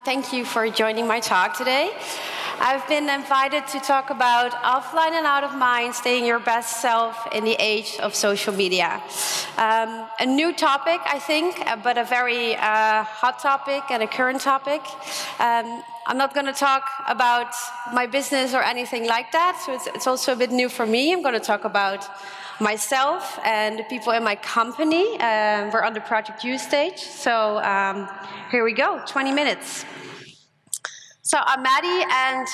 Thank you for joining my talk today. I've been invited to talk about offline and out of mind, staying your best self in the age of social media. A new topic, I think, but a very hot topic and a current topic. I'm not going to talk about my business or anything like that, so it's also a bit new for me. I'm going to talk about myself and the people in my company. We're on the Project U stage, so here we go, 20 minutes. So I'm Maddie, and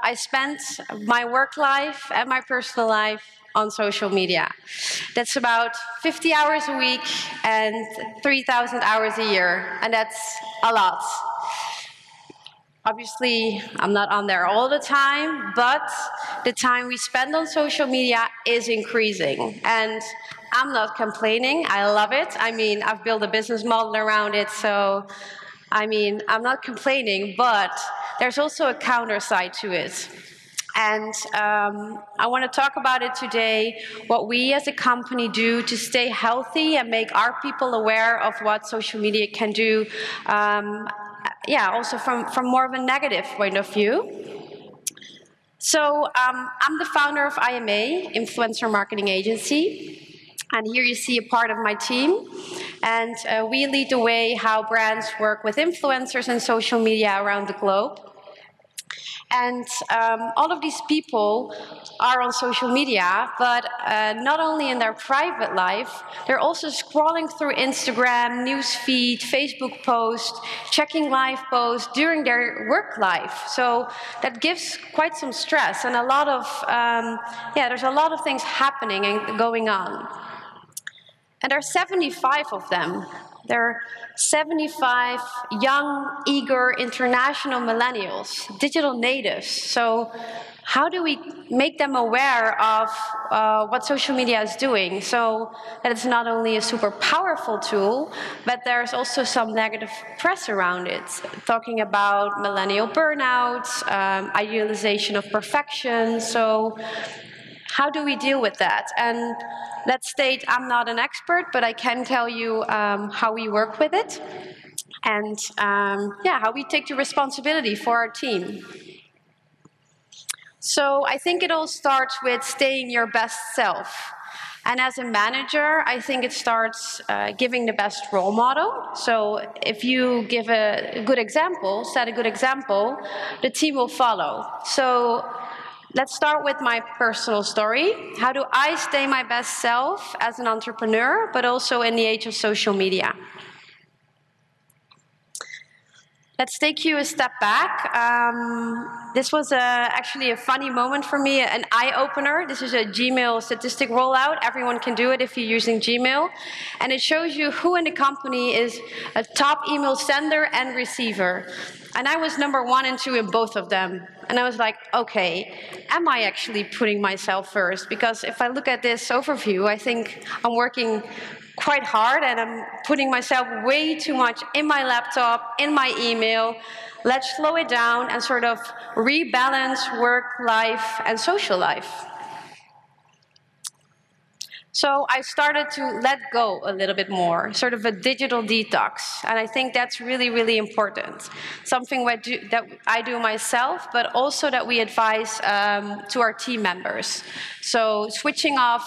I spent my work life and my personal life on social media. That's about 50 hours a week and 3,000 hours a year, and that's a lot. Obviously, I'm not on there all the time, but the time we spend on social media is increasing. And I'm not complaining, I love it. I mean, I've built a business model around it, so I mean, I'm not complaining, but there's also a counter side to it. And I want to talk about it today, what we as a company do to stay healthy and make our people aware of what social media can do, also from more of a negative point of view. So I'm the founder of IMA, Influencer Marketing Agency. And here you see a part of my team. And we lead the way how brands work with influencers and social media around the globe. And all of these people are on social media, but not only in their private life, they're also scrolling through Instagram, newsfeed, Facebook posts, checking live posts during their work life. So that gives quite some stress and a lot of, there's a lot of things happening and going on. And there are 75 of them. There are 75 young, eager, international millennials, digital natives. So how do we make them aware of what social media is doing so that it's not only a super powerful tool, but there's also some negative press around it, talking about millennial burnout, idealization of perfection. So how do we deal with that? And let's state I'm not an expert, but I can tell you how we work with it and how we take the responsibility for our team. So I think it all starts with staying your best self. And as a manager, I think it starts giving the best role model. So if you give a good example, set a good example, the team will follow. So let's start with my personal story. How do I stay my best self as an entrepreneur, but also in the age of social media? Let's take you a step back. This was actually a funny moment for me, an eye-opener. This is a Gmail statistic rollout. Everyone can do it if you're using Gmail. And it shows you who in the company is a top email sender and receiver. And I was number 1 and 2 in both of them. And I was like, okay, am I actually putting myself first? Because if I look at this overview, I think I'm working quite hard and I'm putting myself way too much in my laptop, in my email. Let's slow it down and sort of rebalance work life and social life. So I started to let go a little bit more, sort of a digital detox. And I think that's really, really important. Something that I do myself, but also that we advise to our team members. So switching off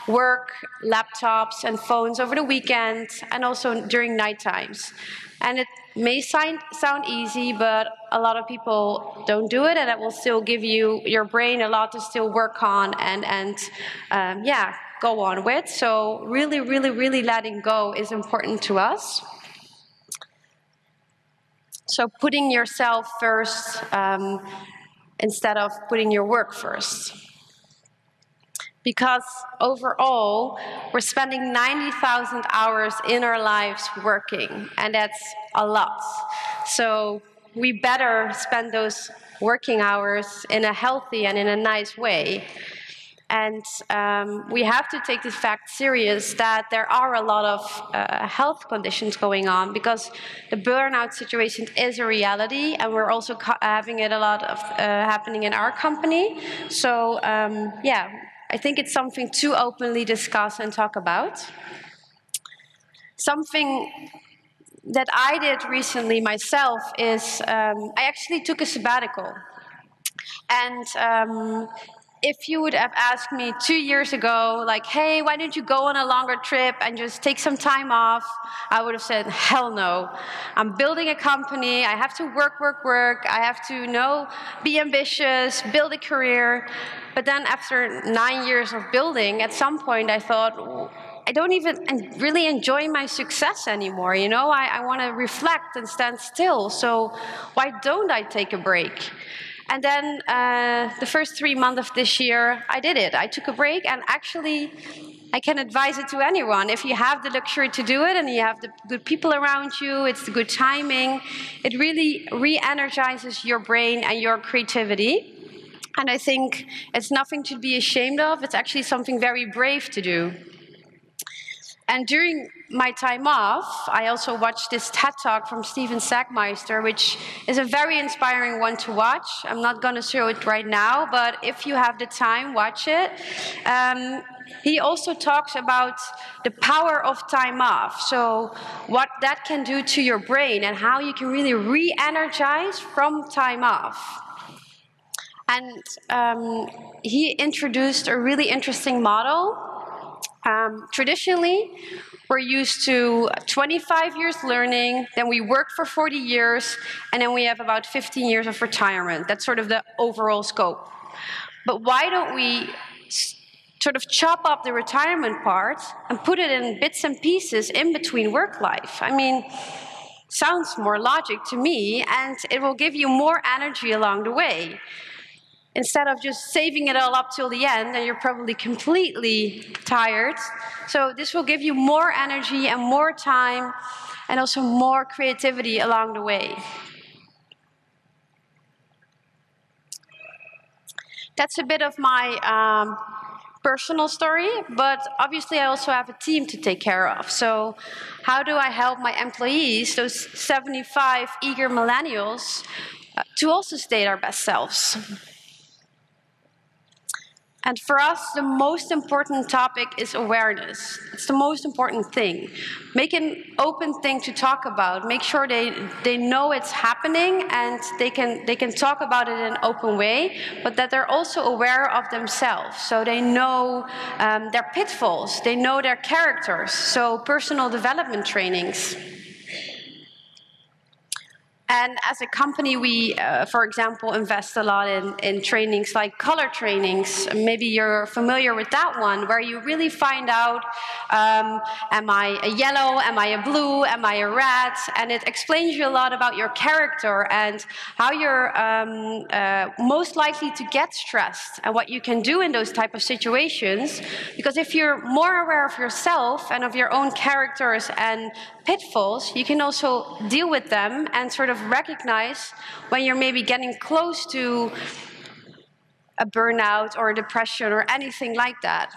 work, laptops, and phones over the weekend, and also during night times. And it may sound easy, but a lot of people don't do it, and it will still give your brain a lot to still work on and go on with. So really, really, really letting go is important to us. So putting yourself first instead of putting your work first. Because overall, we're spending 90,000 hours in our lives working, and that's a lot. So we better spend those working hours in a healthy and in a nice way. And we have to take this fact serious that there are a lot of health conditions going on, because the burnout situation is a reality, and we're also having it a lot of happening in our company. So I think it's something to openly discuss and talk about. Something that I did recently myself is I actually took a sabbatical. And if you would have asked me 2 years ago, like, hey, why don't you go on a longer trip and just take some time off? I would have said, hell no. I'm building a company. I have to work, work, work. I have to, you know, be ambitious, build a career. But then after 9 years of building, at some point I thought, I don't even really enjoy my success anymore, you know? I want to reflect and stand still. So why don't I take a break? And then the first 3 months of this year, I did it. I took a break, and actually, I can advise it to anyone. If you have the luxury to do it and you have the good people around you, it's the good timing, it really re-energizes your brain and your creativity. And I think it's nothing to be ashamed of. It's actually something very brave to do. And during my time off, I also watched this TED Talk from Steven Sagmeister, which is a very inspiring one to watch. I'm not going to show it right now, but if you have the time, watch it. He also talks about the power of time off, so what that can do to your brain and how you can really re-energize from time off. And he introduced a really interesting model. Traditionally, we're used to 25 years learning, then we work for 40 years, and then we have about 15 years of retirement. That's sort of the overall scope. But why don't we sort of chop up the retirement part and put it in bits and pieces in between work life? I mean, sounds more logic to me, and it will give you more energy along the way. Instead of just saving it all up till the end, and you're probably completely tired. So this will give you more energy and more time, and also more creativity along the way. That's a bit of my personal story, but obviously I also have a team to take care of. So how do I help my employees, those 75 eager millennials, to also stay their best selves? And for us, the most important topic is awareness. It's the most important thing. Make an open thing to talk about. Make sure they know it's happening and they can talk about it in an open way, but that they're also aware of themselves. So they know their pitfalls, they know their characters. So personal development trainings. And as a company, we, for example, invest a lot in trainings like color trainings. Maybe you're familiar with that one, where you really find out, am I a yellow, am I a blue, am I a red? And it explains you a lot about your character and how you're most likely to get stressed and what you can do in those type of situations. Because if you're more aware of yourself and of your own characters and pitfalls, you can also deal with them and sort of recognize when you're maybe getting close to a burnout or a depression or anything like that.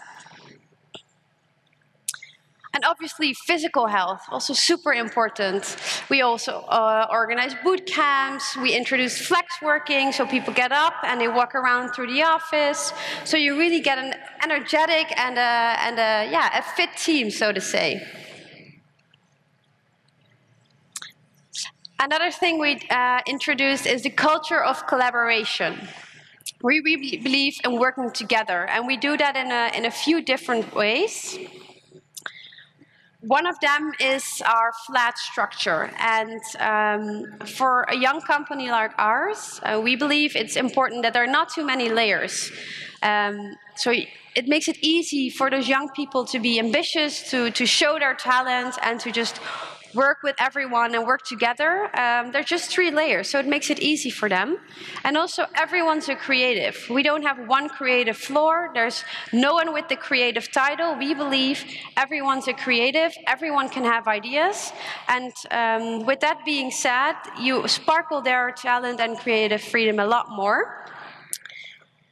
And obviously physical health, also super important. We also organize boot camps, we introduce flex working, so people get up and they walk around through the office. So you really get an energetic and a fit team, so to say. Another thing we introduced is the culture of collaboration. We really believe in working together, and we do that in a few different ways. One of them is our flat structure, and for a young company like ours, we believe it's important that there are not too many layers. So it makes it easy for those young people to be ambitious, to show their talent, and to just work with everyone and work together. There's just 3 layers, so it makes it easy for them. And also, everyone's a creative. We don't have one creative floor. There's no one with the creative title. We believe everyone's a creative. Everyone can have ideas. And with that being said, you sparkle their talent and creative freedom a lot more.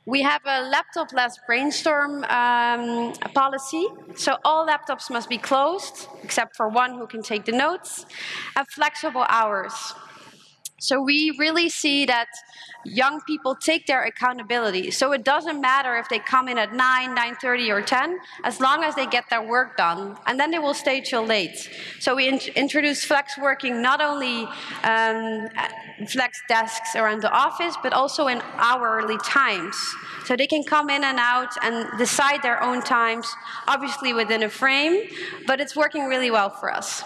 We have a laptop-less brainstorm policy, so all laptops must be closed, except for one who can take the notes, and flexible hours. So we really see that young people take their accountability. So it doesn't matter if they come in at 9, 9:30 or 10, as long as they get their work done. And then they will stay till late. So we introduce flex working, not only flex desks around the office, but also in hourly times. So they can come in and out and decide their own times, obviously within a frame, but it's working really well for us.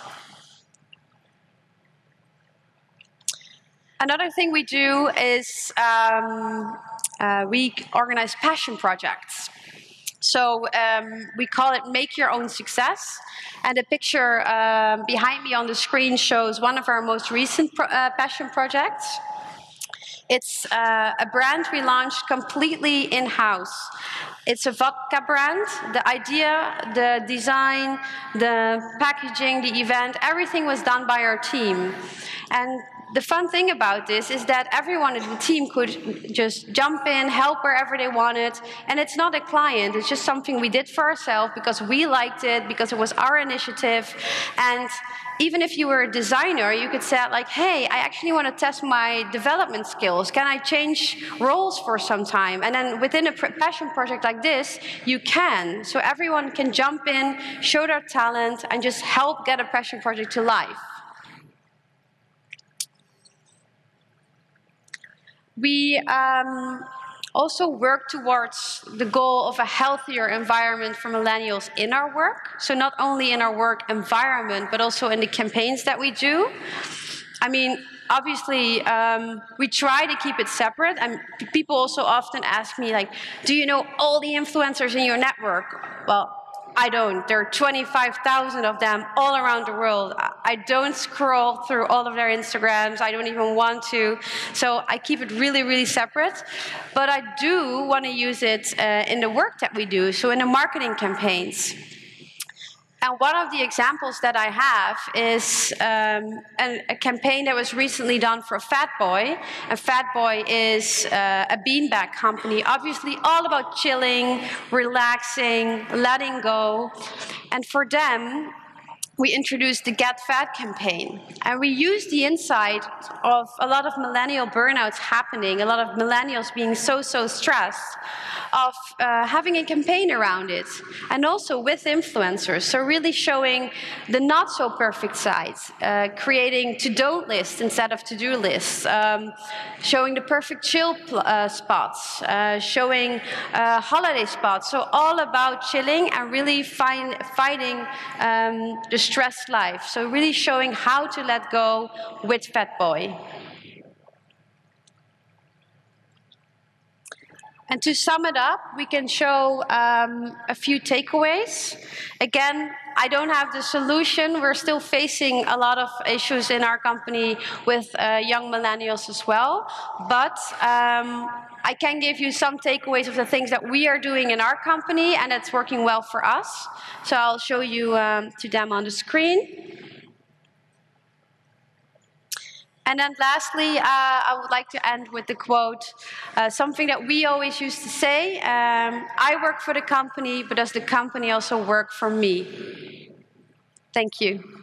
Another thing we do is we organize passion projects. So we call it Make Your Own Success. And the picture behind me on the screen shows one of our most recent passion projects. It's a brand we launched completely in-house. It's a vodka brand. The idea, the design, the packaging, the event, everything was done by our team. And the fun thing about this is that everyone in the team could just jump in, help wherever they wanted, and it's not a client, it's just something we did for ourselves because we liked it, because it was our initiative. And even if you were a designer, you could say like, hey, I actually want to test my development skills. Can I change roles for some time? And then within a passion project like this, you can. So everyone can jump in, show their talent, and just help get a passion project to life. We also work towards the goal of a healthier environment for millennials in our work. So not only in our work environment, but also in the campaigns that we do. I mean, obviously, we try to keep it separate. And people also often ask me, like, do you know all the influencers in your network? Well, I don't. There are 25,000 of them all around the world. I don't scroll through all of their Instagrams. I don't even want to. So I keep it really, really separate. But I do want to use it in the work that we do, so in the marketing campaigns. And one of the examples that I have is a campaign that was recently done for Fat Boy. And Fat Boy is a beanbag company, obviously all about chilling, relaxing, letting go. And for them, we introduced the Get Fat campaign. And we used the insight of a lot of millennial burnouts happening, a lot of millennials being so stressed, of having a campaign around it. And also with influencers, so really showing the not so perfect sides, creating to-do lists instead of to-do lists, showing the perfect chill spots, showing holiday spots. So all about chilling and really fighting the stressed life. So really showing how to let go with Fat Boy. And to sum it up, we can show a few takeaways. Again, I don't have the solution. We're still facing a lot of issues in our company with young millennials as well. But I can give you some takeaways of the things that we are doing in our company, and it's working well for us. So I'll show you to them on the screen. And then lastly, I would like to end with the quote, something that we always used to say, I work for the company, but does the company also work for me? Thank you.